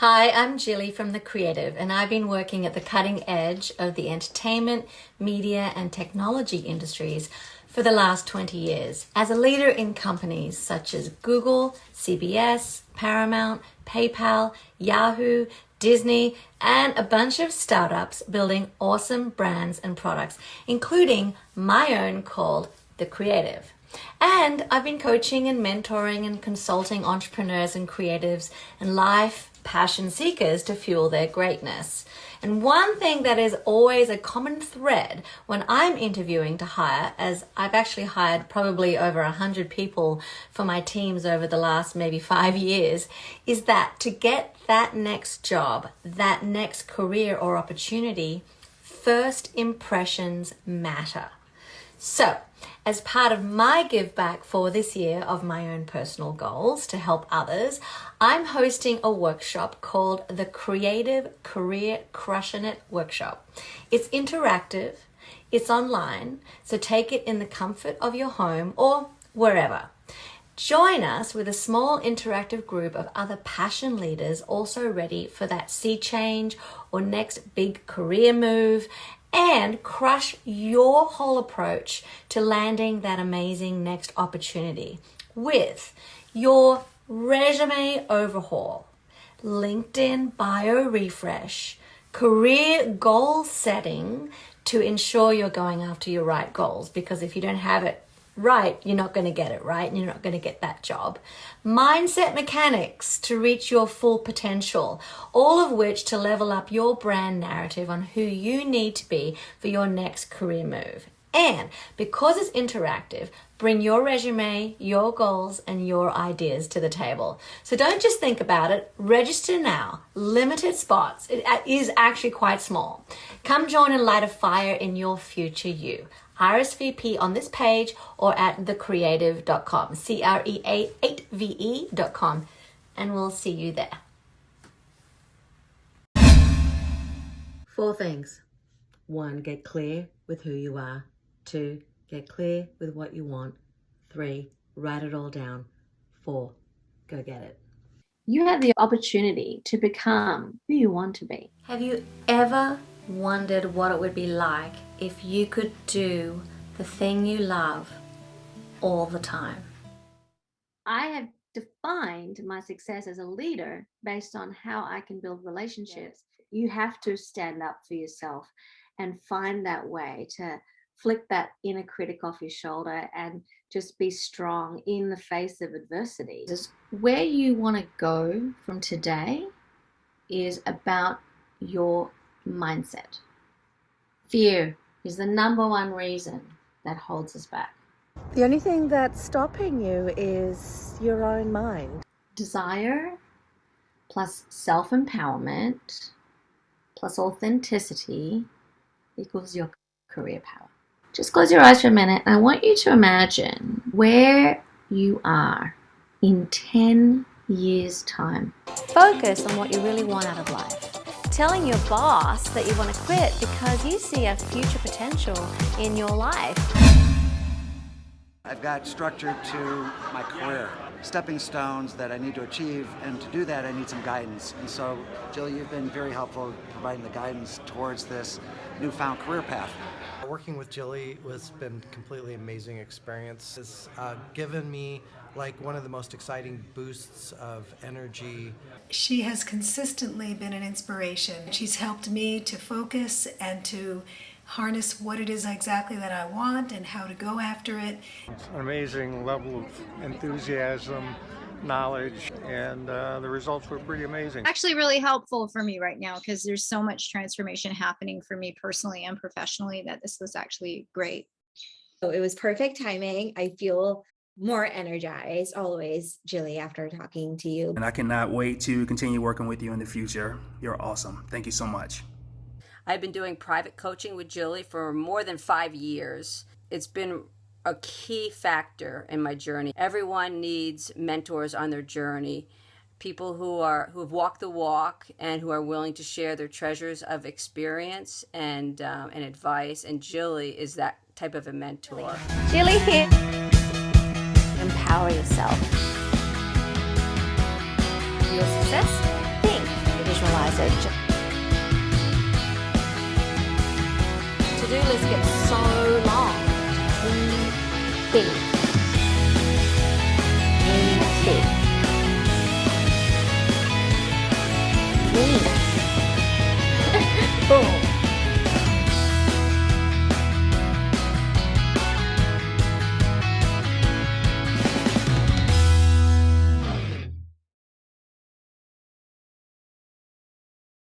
Hi, I'm Gilli from theCrea8ve, and I've been working at the cutting edge of the entertainment, media, and technology industries for the last 20 years as a leader in companies such as Google, CBS, Paramount, PayPal, Yahoo, Disney, and a bunch of startups building awesome brands and products, including my own called theCrea8ve. And I've been coaching and mentoring and consulting entrepreneurs and creatives and life passion seekers to fuel their greatness. And one thing that is always a common thread when I'm interviewing to hire, as I've actually hired probably over 100 people for my teams over the last maybe 5 years, is that to get that next job, that next career or opportunity, first impressions matter. So, as part of my give back for this year of my own personal goals to help others, I'm hosting a workshop called the Creative Career Crushin It Workshop. It's interactive, it's online, so take it in the comfort of your home or wherever. Join us with a small interactive group of other passion leaders also ready for that sea change or next big career move, and crush your whole approach to landing that amazing next opportunity with your resume overhaul, LinkedIn bio refresh, career goal setting to ensure you're going after your right goals, because if you don't have it right, you're not going to get it right and you're not going to get that job. Mindset mechanics to reach your full potential, all of which to level up your brand narrative on who you need to be for your next career move. And because it's interactive, bring your resume, your goals, and your ideas to the table. So don't just think about it. Register now. Limited spots. It is actually quite small. Come join and light a fire in your future you. RSVP on this page or at theCrea8ve.com, CREA8ve.com, and we'll see you there. 4 things. 1, get clear with who you are. 2, get clear with what you want. 3, write it all down. 4, go get it. You have the opportunity to become who you want to be. Have you ever wondered what it would be like if you could do the thing you love all the time? I have defined my success as a leader based on how I can build relationships. You have to stand up for yourself and find that way to flick that inner critic off your shoulder and just be strong in the face of adversity. Where you want to go from today is about your mindset. Fear is the number one reason that holds us back. The only thing that's stopping you is your own mind. Desire plus self-empowerment plus authenticity equals your career power. Just close your eyes for a minute. I want you to imagine where you are in 10 years' time. Focus on what you really want out of life. Telling your boss that you want to quit because you see a future potential in your life. I've got structure to my career, stepping stones that I need to achieve, and to do that I need some guidance. And so, Gilli, you've been very helpful providing the guidance towards this newfound career path. Working with Gilli has been a completely amazing experience. It's given me like one of the most exciting boosts of energy. She has consistently been an inspiration. She's helped me to focus and to harness what it is exactly that I want and how to go after it. It's an amazing level of enthusiasm, knowledge, and the results were pretty amazing. Actually really helpful for me right now because there's so much transformation happening for me personally and professionally that this was actually great. So it was perfect timing. I feel more energized always, Gilli, after talking to you. And I cannot wait to continue working with you in the future. You're awesome. Thank you so much. I've been doing private coaching with Gilli for more than 5 years. It's been a key factor in my journey. Everyone needs mentors on their journey, people who've walked the walk and who are willing to share their treasures of experience and advice. And Gilli is that type of a mentor. Gilli here. Empower yourself. Your success? Think. analyze it. To-do lists get so long, too big.